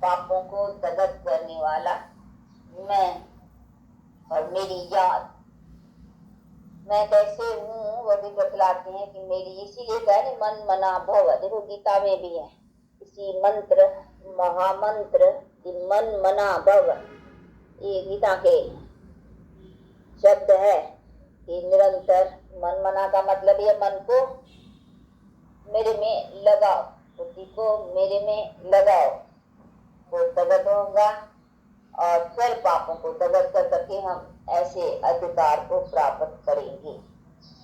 पापों को दगत करने वाला मैं और मेरी याद, मैं कैसे हूँ वो भी बतलाते हैं कि मेरी, इसीलिए कहे मन मना भव। देखो गीता में भी है इसी मंत्र, महामंत्र मन मना भव, ये गीता के शब्द है कि निरंतर मन मना का मतलब ये मन को मेरे में लगाओ, बुद्धि को मेरे में लगाओ, वो दगत होगा और फिर पापों को दगत कर करके हम ऐसे अधिकार को प्राप्त करेंगे।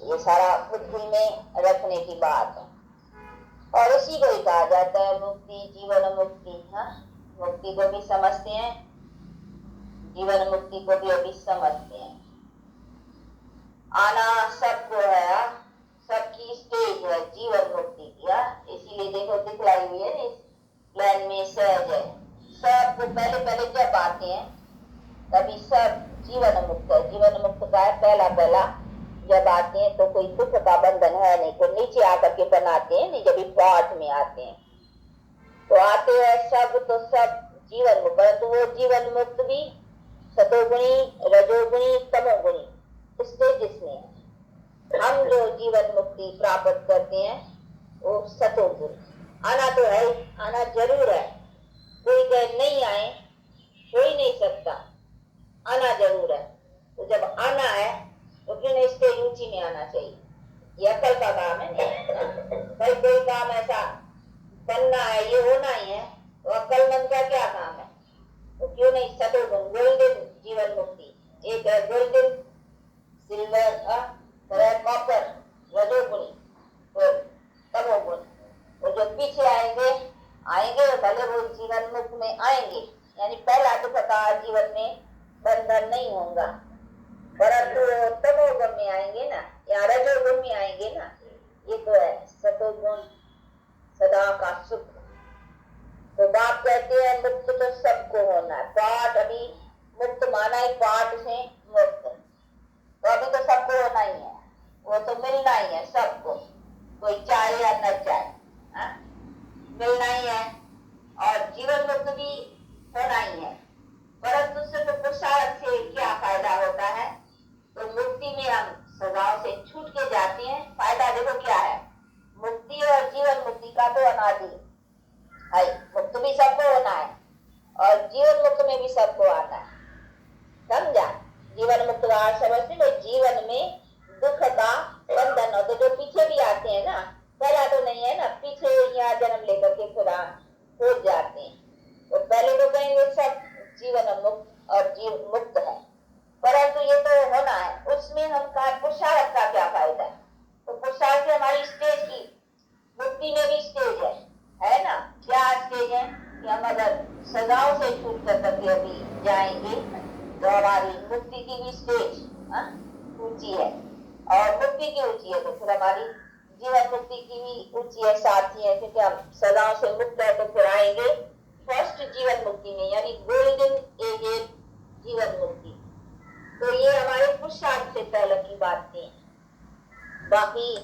ये सारा बुद्धि में रखने की बात है और इसी को ही कहा जाता है मुक्ति, जीवन मुक्ति। हाँ, मुक्ति को भी समझते हैं, जीवन मुक्ति को भी अभी समझते हैं। आना सबको है, सबकी स्टेज है जीवन मुक्ति की। इसीलिए देखो दिखलाई हुई है इस प्लान में सहज है। सबको पहले पहले जब आते हैं तभी सब जीवन मुक्त है। जीवन मुक्त का है पहला जब आते हैं तो कोई दुख का बंधन है नहीं, तो नीचे आकर के बनाते हैं नहीं, जब पाठ में आते हैं तो आते हैं सब, तो सब जीवन मुक्त, परंतु वो जीवन मुक्त भी सतोगुणी, रजोगुणी, तमोगुणी स्टेजेस में है। हम जो जीवन मुक्ति प्राप्त करते हैं वो सतोगुण। आना तो है, आना जरूर है, कोई कहे नहीं आए, कोई नहीं सकता, आना जरूर है। तो जब आना है तो क्यों नहीं स्टेज ऊंची में आना चाहिए, ये अकल का काम है नहीं। भाई कोई काम ऐसा बनना है, ये होना ही है, तो अक्लमंद का क्या काम है, तो क्यों नहीं सतोगुण, गोल्डन जीवन मुक्ति। एक है गोल्डन, सिल्वर, कॉपर, रजोगुणी, तो तमोगुण। वो जो पीछे आएंगे भले वो जीवन मुक्त में आएंगे, यानी पहला दुख का जीवन में बंधन नहीं होगा, परंतु तमोगुण में आएंगे ना या रजोगुण में आएंगे ना, ये तो है सतोगुण सदा का सुख। तो बाप कहते हैं मुक्त तो सबको होना है। पाठ अभी मुक्त माना है, पाठ से मुक्त, तो अभी तो सबको होना ही है, वो तो मिलना ही है सबको, कोई चाहे या न चाहे, मिलना ही है। और जीवन मुक्त भी होना ही है, परंतु सिर्फ पुरुषार्थ से क्या फायदा होता है, तो मुक्ति में हम सजाओं से छूट के जाते हैं। फायदा देखो क्या है, मुक्ति और जीवन मुक्ति का तो अनादि है, मुक्त भी सबको होना है और जीवन मुक्त में भी सबको आना है, समझा। जीवन मुक्त समझते हो, जीवन में दुख का बंधन हो, तो जो पीछे भी आते हैं ना, पहला तो नहीं है ना, पीछे यहाँ जन्म लेकर के खुदा हो जाते हैं, तो पहले तो कहेंगे सब जीवन मुक्त और जीव मुक्त है, परंतु ये तो होना है, उसमें हम का पुरुषार्थ का क्या फायदा है। तो पुरुषार्थ से हमारी स्टेज की मुक्ति में भी स्टेज है ना। क्या स्टेज है कि हम अगर सजाओं से छूट कर करके अभी जाएंगे तो हमारी मुक्ति की भी स्टेज ऊंची है, और मुक्ति की ऊंची है तो फिर हमारी जीवन मुक्ति की भी ऊंची है, साथ ही है, क्योंकि हम सदाओं से मुक्त है तो फिर आएंगे फर्स्ट जीवन मुक्ति में, यानी गोल्डन एज जीवन मुक्ति। तो ये हमारे पुरुषार्थ से पहले की बात थी। बाकी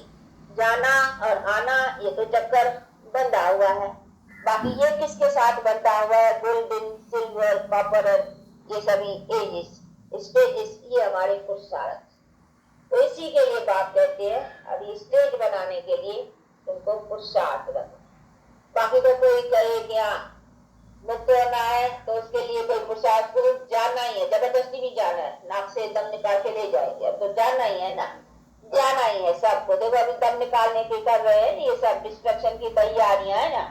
जाना और आना ये तो चक्कर बंधा हुआ है, बाकी ये किसके साथ बंधा हुआ है, गोल्डन, सिल्वर, कॉपर, ये सभी एजेस, स्टेजेस, ये हमारे पुरुषार्थ। तो इसी के लिए बात कहते हैं अभी स्टेज बनाने के लिए तुमको पुरुषार्थ रखो। बाकी तो कोई कहे क्या मुक्त होना है तो उसके लिए कोई पुरुषार्थ को जाना ही है, जबरदस्ती भी जाना है, नाक से दम निकाल के ले जाएंगे, अब तो जाना ही है ना, जाना ही है सबको। देखो अभी दम निकालने की कर रहे हैं, ये सब डिस्ट्रक्शन की तैयारियां है ना,